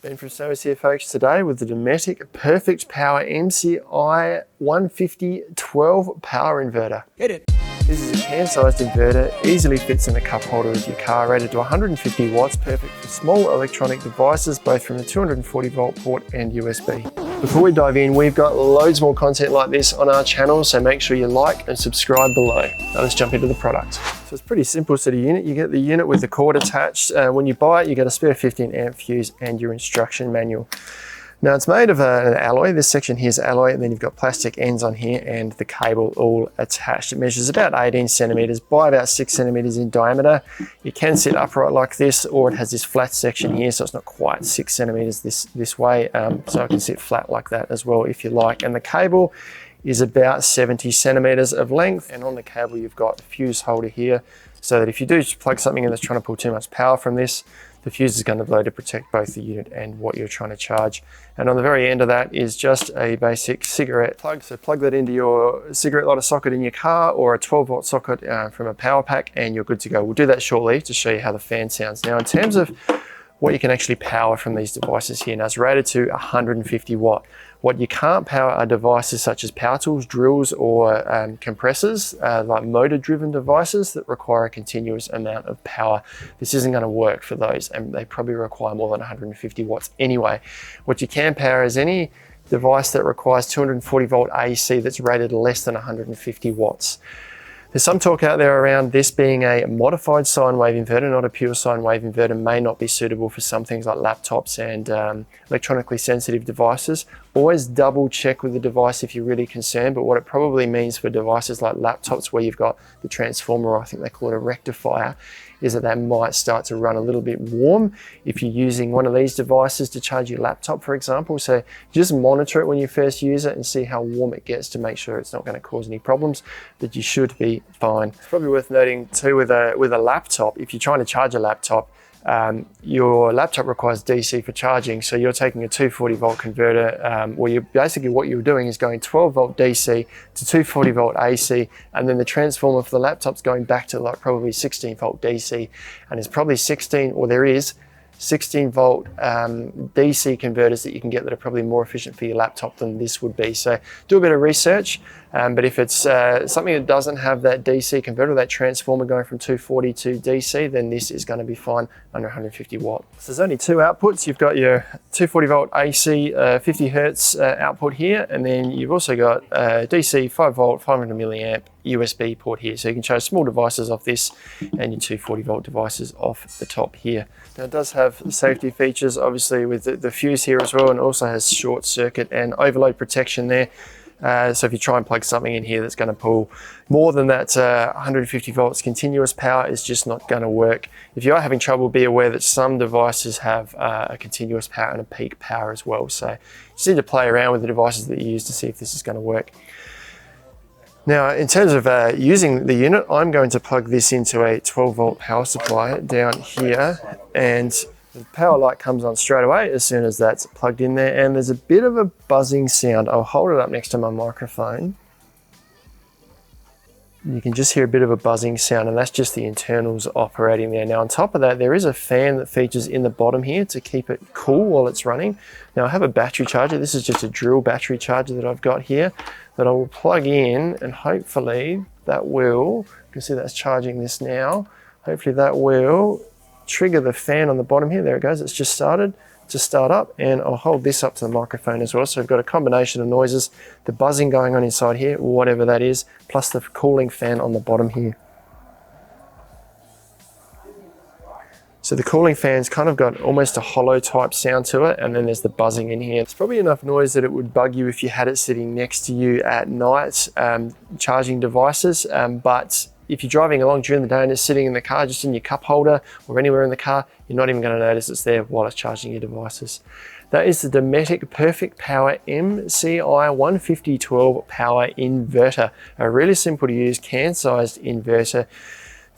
Ben from Snugly here, folks, today with the Dometic PerfectPower MCI-150-12 power inverter. Hit it. This is a can-sized inverter, easily fits in the cup holder of your car, rated to 150 watts, perfect for small electronic devices, both from a 240 volt port and USB. Before we dive in, we've got loads more content like this on our channel, so make sure you like and subscribe below. Now let's jump into the product. So it's pretty simple. So the unit, you get the unit with the cord attached. When you buy it, you get a spare 15 amp fuse and your instruction manual. Now it's made of an alloy. This section here is alloy, and then you've got plastic ends on here and the cable all attached. It measures about 18 centimeters by about 6 centimeters in diameter. It can sit upright like this, or it has this flat section here, so it's not quite 6 centimeters this way. So it can sit flat like that as well if you like. And the cable is about 70 centimeters of length. And on the cable, you've got a fuse holder here, so that if you do plug something in that's trying to pull too much power from this, the fuse is going to blow to protect both the unit and what you're trying to charge. And on the very end of that is just a basic cigarette plug. So plug that into your cigarette lighter socket in your car or a 12 volt socket from a power pack, and you're good to go. We'll do that shortly to show you how the fan sounds. Now, in terms of what you can actually power from these devices here, now it's rated to 150 watt. What you can't power are devices such as power tools, drills, or compressors, like motor-driven devices that require a continuous amount of power. This isn't going to work for those, and they probably require more than 150 watts anyway. What you can power is any device that requires 240 volt AC that's rated less than 150 watts. There's some talk out there around this being a modified sine wave inverter, not a pure sine wave inverter, may not be suitable for some things like laptops and electronically sensitive devices. Always double check with the device if you're really concerned, but what it probably means for devices like laptops where you've got the transformer, or I think they call it a rectifier, is that might start to run a little bit warm if you're using one of these devices to charge your laptop, for example. So just monitor it when you first use it and see how warm it gets to make sure it's not going to cause any problems, but you should be fine. It's probably worth noting too with a laptop, if you're trying to charge a laptop, your laptop requires DC for charging, so you're taking a 240 volt converter, where what you're doing is going 12 volt DC to 240 volt AC, and then the transformer for the laptop's going back to like probably 16 volt DC, and there's probably 16 volt DC converters that you can get that are probably more efficient for your laptop than this would be. So do a bit of research, but if it's something that doesn't have that DC converter, that transformer going from 240 to DC, then this is going to be fine under 150 watt. So there's only two outputs. You've got your 240 volt AC 50 hertz output here, and then you've also got DC 5 volt 500 milliamp USB port here, so you can charge small devices off this and your 240 volt devices off the top here. Now it does have safety features, obviously, with the fuse here as well, and also has short circuit and overload protection there. So if you try and plug something in here that's going to pull more than that 150 volts continuous power, it's just not going to work. If you are having trouble, be aware that some devices have a continuous power and a peak power as well. So you just need to play around with the devices that you use to see if this is going to work. Now, in terms of using the unit, I'm going to plug this into a 12 volt power supply down here, and the power light comes on straight away as soon as that's plugged in there, and there's a bit of a buzzing sound. I'll hold it up next to my microphone. You can just hear a bit of a buzzing sound, and that's just the internals operating there. Now, on top of that, there is a fan that features in the bottom here to keep it cool while it's running. Now, I have a battery charger. This is just a drill battery charger that I've got here that I will plug in, and hopefully that will, you can see that's charging this now. Hopefully that will trigger the fan on the bottom here. There it goes. It's just started to start up, and I'll hold this up to the microphone as well. So we've got a combination of noises, the buzzing going on inside here, whatever that is, plus the cooling fan on the bottom here. So the cooling fan's kind of got almost a hollow type sound to it, and then there's the buzzing in here. It's probably enough noise that it would bug you if you had it sitting next to you at night charging devices, but if you're driving along during the day and it's sitting in the car, just in your cup holder or anywhere in the car, you're not even going to notice it's there while it's charging your devices. That is the Dometic PerfectPower MCI-150-12 power inverter. A really simple to use, can-sized inverter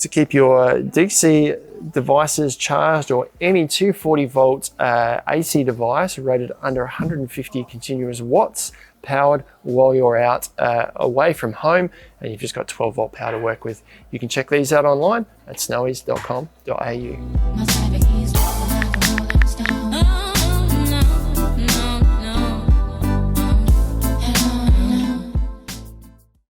to keep your DC devices charged, or any 240 volt AC device rated under 150 continuous watts powered while you're out away from home, and you've just got 12 volt power to work with. You can check these out online at snowies.com.au.